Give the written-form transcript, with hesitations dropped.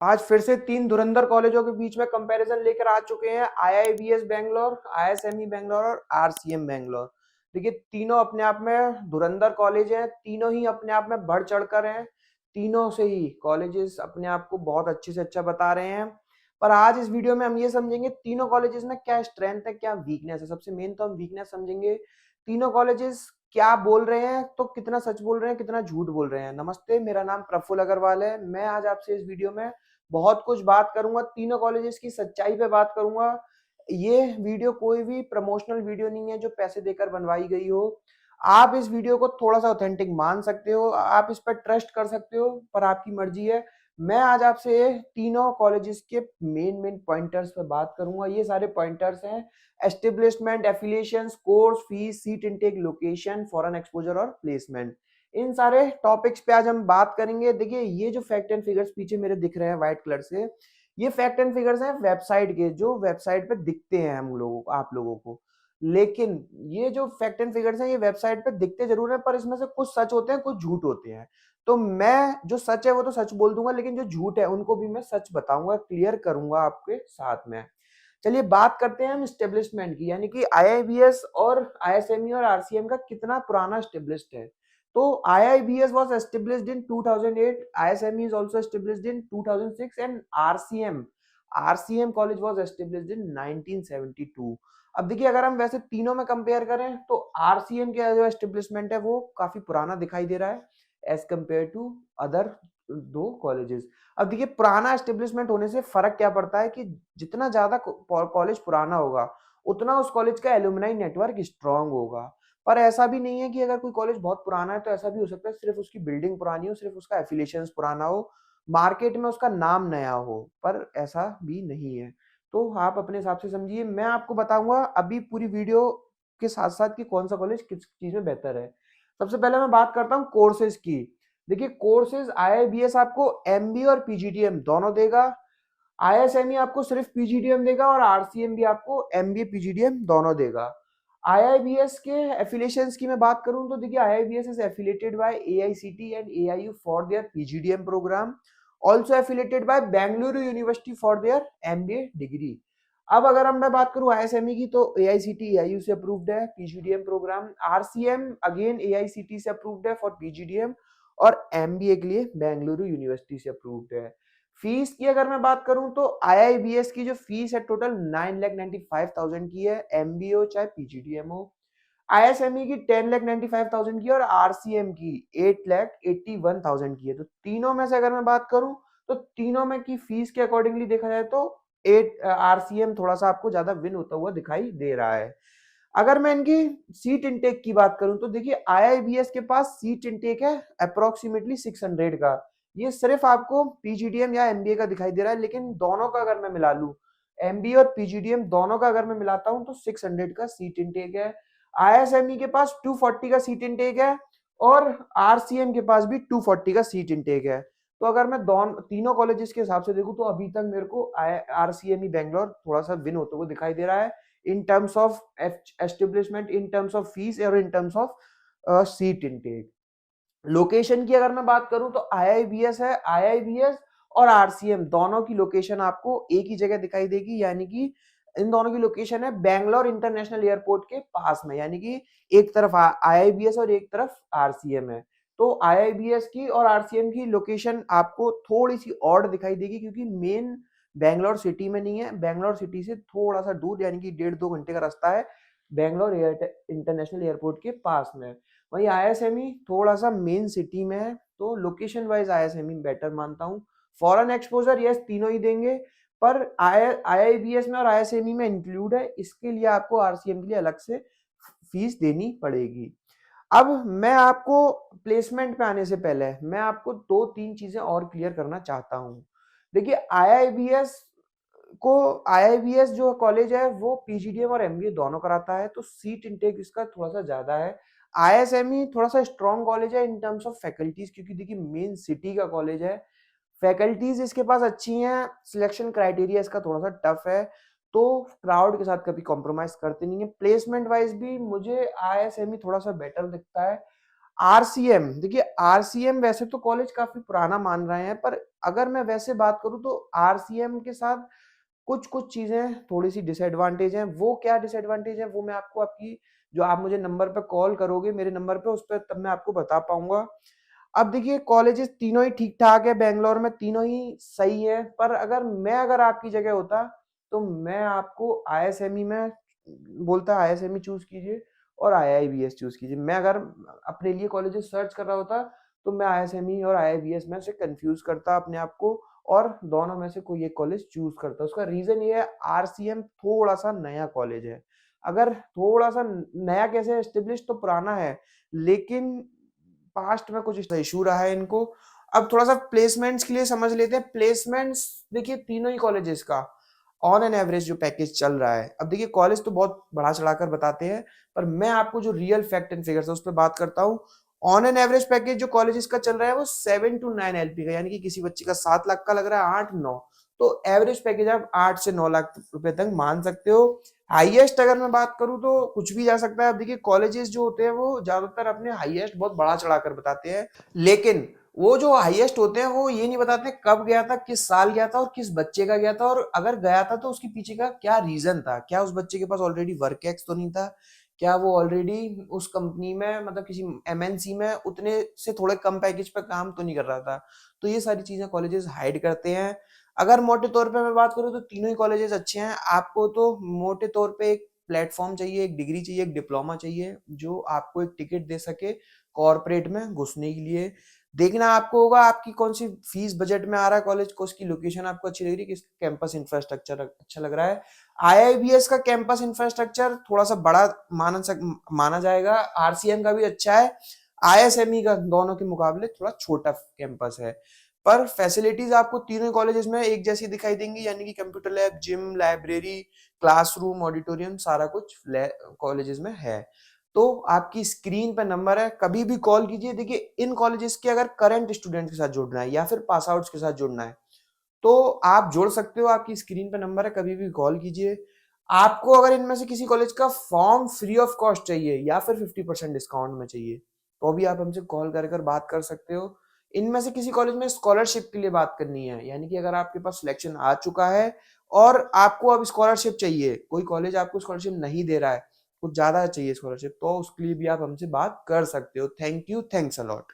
आज फिर से तीन धुरंधर कॉलेजों के बीच में कंपैरिजन लेकर आ चुके हैं, आईआईबीएस बैंगलोर, आईएसएमई बैंगलोर और आरसीएम बैंगलोर। देखिए तीनों अपने आप में धुरंधर कॉलेज हैं, तीनों ही अपने आप में बढ़ चढ़कर हैं, तीनों से ही कॉलेजेस अपने आप को बहुत अच्छे से अच्छा बता रहे हैं। पर आज इस वीडियो में हम ये समझेंगे तीनों कॉलेजेस में क्या स्ट्रेंथ है, क्या वीकनेस है। सबसे मेन तो हम वीकनेस समझेंगे, तीनों कॉलेजेस क्या बोल रहे हैं, तो कितना सच बोल रहे हैं, कितना झूठ बोल रहे हैं। नमस्ते, मेरा नाम प्रफुल्ल अग्रवाल है। मैं आज आपसे इस वीडियो में बहुत कुछ बात करूंगा, तीनों कॉलेजेस की सच्चाई पे बात करूंगा। ये वीडियो कोई भी प्रमोशनल वीडियो नहीं है जो पैसे देकर बनवाई गई हो। आप इस वीडियो को थोड़ा सा ऑथेंटिक मान सकते हो, आप इस पर ट्रस्ट कर सकते हो, पर आपकी मर्जी है। मैं आज आपसे तीनों कॉलेजेस के मेन मेन पॉइंटर्स पे बात करूंगा। ये सारे पॉइंटर्स हैं: establishment, affiliations, course fees, seat intake, location, foreign exposure और प्लेसमेंट। इन सारे टॉपिक्स पे आज हम बात करेंगे। देखिए ये जो फैक्ट एंड फिगर्स पीछे मेरे दिख रहे हैं व्हाइट कलर से, ये फैक्ट एंड फिगर्स हैं वेबसाइट के, जो वेबसाइट पे दिखते हैं हम लोगों को, आप लोगों को। लेकिन ये जो फैक्ट एंड फिगर्स हैं ये वेबसाइट पे दिखते जरूर है, पर इसमें से कुछ सच होते हैं, कुछ झूठ होते हैं। तो मैं जो सच है वो तो सच बोल दूंगा, लेकिन जो झूठ है उनको भी मैं सच बताऊंगा, क्लियर करूंगा आपके साथ में। चलिए बात करते हैं हम स्टेब्लिशमेंट की, यानी कि आईआईबीएस और आईएसएमई और आरसीएम का कितना पुराना स्टेब्लिश्ड है। तो IIBS was established in 2008, ISME is also established in 2006, and RCM college was established in 1972। अब देखिए अगर हम वैसे तीनों में कंपेयर करें तो आरसीएम का जो एस्टेब्लिशमेंट है वो काफी पुराना दिखाई दे रहा है एज कंपेयर टू अदर दो कॉलेजेस। अब देखिए पुराना एस्टेब्लिशमेंट होने से फर्क क्या पड़ता है कि जितना ज्यादा कॉलेज पुराना होगा उतना उस कॉलेज का एलुमनाई नेटवर्क स्ट्रांग होगा। पर ऐसा भी नहीं है कि अगर कोई कॉलेज बहुत पुराना है तो ऐसा भी हो सकता है सिर्फ उसकी बिल्डिंग पुरानी हो, सिर्फ उसका एफिलिएशन पुराना हो, मार्केट में उसका नाम नया हो, पर ऐसा भी नहीं है। तो आप अपने हिसाब से समझिए। मैं आपको बताऊंगा अभी पूरी वीडियो के साथ साथ कि कौन सा कॉलेज किस चीज में बेहतर है। सबसे पहले मैं बात करता हूँ कोर्सेज की। देखिए कोर्सेज आईआईबीएस आपको एमबीए और पीजीडीएम दोनों देगा, आईएसएमई आपको सिर्फ पीजीडीएम देगा, और आरसीएम भी आपको एमबीए पीजीडीएम दोनों देगा। आईआईबीएस के एफिलिएशंस की मैं बात करूं तो देखिए IIBS is affiliated by AICTE and AIU for their PGDM programme, also affiliated by Bengaluru university for their MBA degree. अब अगर हम मैं बात करूं आईएसएमई की तो एआईसीटी एआईयू से अप्रूव्ड है PGDM programme, RCM again AICTE से अप्रूव्ड है फॉर पीजीडीएम, और एमबीए के लिए बेंगलुरु यूनिवर्सिटी से अप्रूव्ड है। फीस की अगर मैं बात करूं तो आईआईबीएस की जो फीस है टोटल 9,95,000 की है, एमबीए हो चाहे पीजीडीएम हो। आईएसएमई की 10,95,000 की है, और आरसीएम की 8,81,000 की है। तो तीनों में से अगर मैं बात करूं तो तीनों में की फीस के अकॉर्डिंगली देखा जाए तो एट आरसीएम थोड़ा सा आपको ज्यादा विन होता हुआ दिखाई दे रहा है। अगर मैं इनकी सीट इनटेक की बात करूं तो देखिए आईआईबीएस के पास सीट इनटेक है अप्रोक्सीमेटली 600 का। ये सिर्फ आपको पीजीडीएम या एमबीए का दिखाई दे रहा है, लेकिन दोनों का अगर मैं मिला लूं, एमबीए और पीजीडीएम दोनों का अगर मैं मिलाता हूं तो 600 का सीट इनटेक है। आईएसएमई के पास 240 का सीट इनटेक है, और आरसीएम के पास भी 240 का सीट इनटेक है। तो अगर मैं दोनों तीनों कॉलेजेस के हिसाब से देखूं तो अभी तक मेरे को आरसीएमई बैंगलोर थोड़ा सा विन होते हुए दिखाई दे रहा है, in terms of establishment, in terms of fees, और in terms of seat intake। Location की अगर मैं बात करूं तो आईआईबीएस है, आईआईबीएस और आरसीएम दोनों की लोकेशन आपको एक ही जगह दिखाई देगी, यानी कि इन दोनों की लोकेशन है बेंगलोर इंटरनेशनल एयरपोर्ट के पास में, यानी कि एक तरफ आईआईबीएस और एक तरफ आरसीएम है। तो आईआईबीएस की और आरसीएम की लोकेशन आपको थोड़ी सी ऑड दिखाई देगी, क्योंकि मेन बैंगलोर सिटी में नहीं है, बैंगलोर सिटी से थोड़ा सा दूर, यानी कि 1.5-2 घंटे का रास्ता है बैंगलोर इंटरनेशनल एयरपोर्ट के पास में। वही आईएसएमई थोड़ा सा मेन सिटी में है, तो लोकेशन वाइज आईएसएमई बेटर मानता हूँ। फॉरेन एक्सपोजर यस तीनों ही देंगे, पर आईआईबीएस में और आईएसएमई में इंक्लूड है, इसके लिए आपको आरसीएम के लिए अलग से फीस देनी पड़ेगी। अब मैं आपको प्लेसमेंट पे आने से पहले मैं आपको दो तीन चीजें और क्लियर करना चाहता हूँ। देखिए आईआईबीएस जो कॉलेज है वो पीजीडीएम और एमबीए दोनों कराता है, तो सीट इनटेक इसका थोड़ा सा ज्यादा है। आईएसएमई थोड़ा सा स्ट्रॉन्ग कॉलेज है इन टर्म्स ऑफ फैकल्टीज, क्योंकि देखिए मेन सिटी का कॉलेज है, फैकल्टीज इसके पास अच्छी हैं, सिलेक्शन क्राइटेरिया इसका थोड़ा सा टफ है, तो क्राउड के साथ कभी कॉम्प्रोमाइज करते नहीं है। प्लेसमेंट वाइज भी मुझे आईएसएमई थोड़ा सा बेटर दिखता है। आरसीएम, देखिए आरसीएम वैसे तो कॉलेज काफी पुराना मान रहे हैं, पर अगर मैं वैसे बात करूं तो आरसीएम के साथ कुछ कुछ चीजें थोड़ी सी डिसएडवांटेज हैं। वो क्या डिसएडवांटेज है वो मैं आपको आपकी जो आप मुझे नंबर पे कॉल करोगे मेरे नंबर पे, उस पर तब मैं आपको बता पाऊंगा। अब देखिए कॉलेजेस तीनों ही ठीक ठाक है बेंगलोर में, तीनों ही सही है, पर अगर आपकी जगह होता तो मैं आपको आईएसएमई में बोलता, आईएसएमई चूज कीजिए और आईआईबीएस चूज कीजिए। मैं अगर अपने लिए कॉलेजेस सर्च कर रहा होता तो मैं आईएसएमई और आईआईबीएस में से कंफ्यूज करता अपने आप को और दोनों में से कोई एक कॉलेज चूज करता। उसका रीजन ये है, आरसीएम थोड़ा सा नया कॉलेज है। अगर थोड़ा सा नया कैसे एस्टेब्लिश तो पुराना है, लेकिन पास्ट में कुछ इशू रहा है इनको। अब थोड़ा सा प्लेसमेंट्स के लिए समझ लेते हैं। प्लेसमेंट्स देखिए तीनों ही कॉलेजेस का ऑन एन एवरेज जो पैकेज चल रहा है, अब देखिए कॉलेज तो बहुत बढ़ा चढ़ाकर बताते हैं, पर मैं आपको जो रियल फैक्ट एंड फिगर्स है उस पर बात करता हूँ। ऑन एन एवरेज पैकेज जो कॉलेजेस का चल रहा है वो 7 to 9 LP का, यानी कि किसी बच्चे का 7 लाख का लग रहा है, 8-9, तो एवरेज पैकेज आप 8 से 9 लाख रुपए तक मान सकते हो। हाईएस्ट अगर मैं बात करूं तो कुछ भी जा सकता है। अब देखिए कॉलेजेस जो होते हैं वो ज्यादातर अपने हाईएस्ट बहुत बड़ा चढ़ाकर बताते हैं, लेकिन वो जो हाईएस्ट होते हैं वो ये नहीं बताते कब गया था, किस साल गया था और किस बच्चे का गया था, और अगर गया था तो उसके पीछे का क्या रीजन था। क्या उस बच्चे के पास ऑलरेडी वर्क एक्स तो नहीं था, क्या वो ऑलरेडी उस कंपनी में मतलब किसी एमएनसी में उतने से थोड़े कम पैकेज पे काम तो नहीं कर रहा था। तो ये सारी चीजें कॉलेजेस हाइड करते हैं। अगर मोटे तौर पे मैं बात करूँ तो तीनों ही कॉलेजेस अच्छे हैं। आपको तो मोटे तौर पे एक प्लेटफॉर्म चाहिए, एक डिग्री चाहिए, एक डिप्लोमा चाहिए जो आपको एक टिकट दे सके कॉर्पोरेट में घुसने के लिए। देखना आपको होगा आपकी कौन सी फीस बजट में आ रहा है कॉलेज को, उसकी लोकेशन आपको अच्छी लग रही है, किस कैंपस इंफ्रास्ट्रक्चर अच्छा लग रहा है। आईआईबीएस का कैंपस इंफ्रास्ट्रक्चर थोड़ा सा बड़ा माना जाएगा, आरसीएम का भी अच्छा है, आईएसएमई का दोनों के मुकाबले थोड़ा छोटा कैंपस है, पर फैसिलिटीज आपको तीनों कॉलेजेस में एक जैसी दिखाई देंगी, यानी कि computer lab, gym, library, classroom, auditorium, सारा कुछ कॉलेजेस में है। तो आपकी स्क्रीन पे नंबर है, कभी भी कॉल कीजिए। देखिए इन कॉलेजेस के अगर करंट स्टूडेंट के साथ जुड़ना है या फिर पास आउट्स के साथ जुड़ना है तो आप जुड़ सकते हो, आपकी स्क्रीन पे नंबर है, कभी भी कॉल कीजिए। आपको अगर इनमें से किसी कॉलेज का फॉर्म फ्री ऑफ कॉस्ट चाहिए या फिर 50% डिस्काउंट में चाहिए तो भी आप हमसे कॉल कर बात कर सकते हो। इनमें से किसी कॉलेज में स्कॉलरशिप के लिए बात करनी है, यानी कि अगर आपके पास सिलेक्शन आ चुका है और आपको अब स्कॉलरशिप चाहिए, कोई कॉलेज आपको स्कॉलरशिप नहीं दे रहा है, कुछ ज्यादा चाहिए स्कॉलरशिप, तो उसके लिए भी आप हमसे बात कर सकते हो। Thank you, thanks a lot.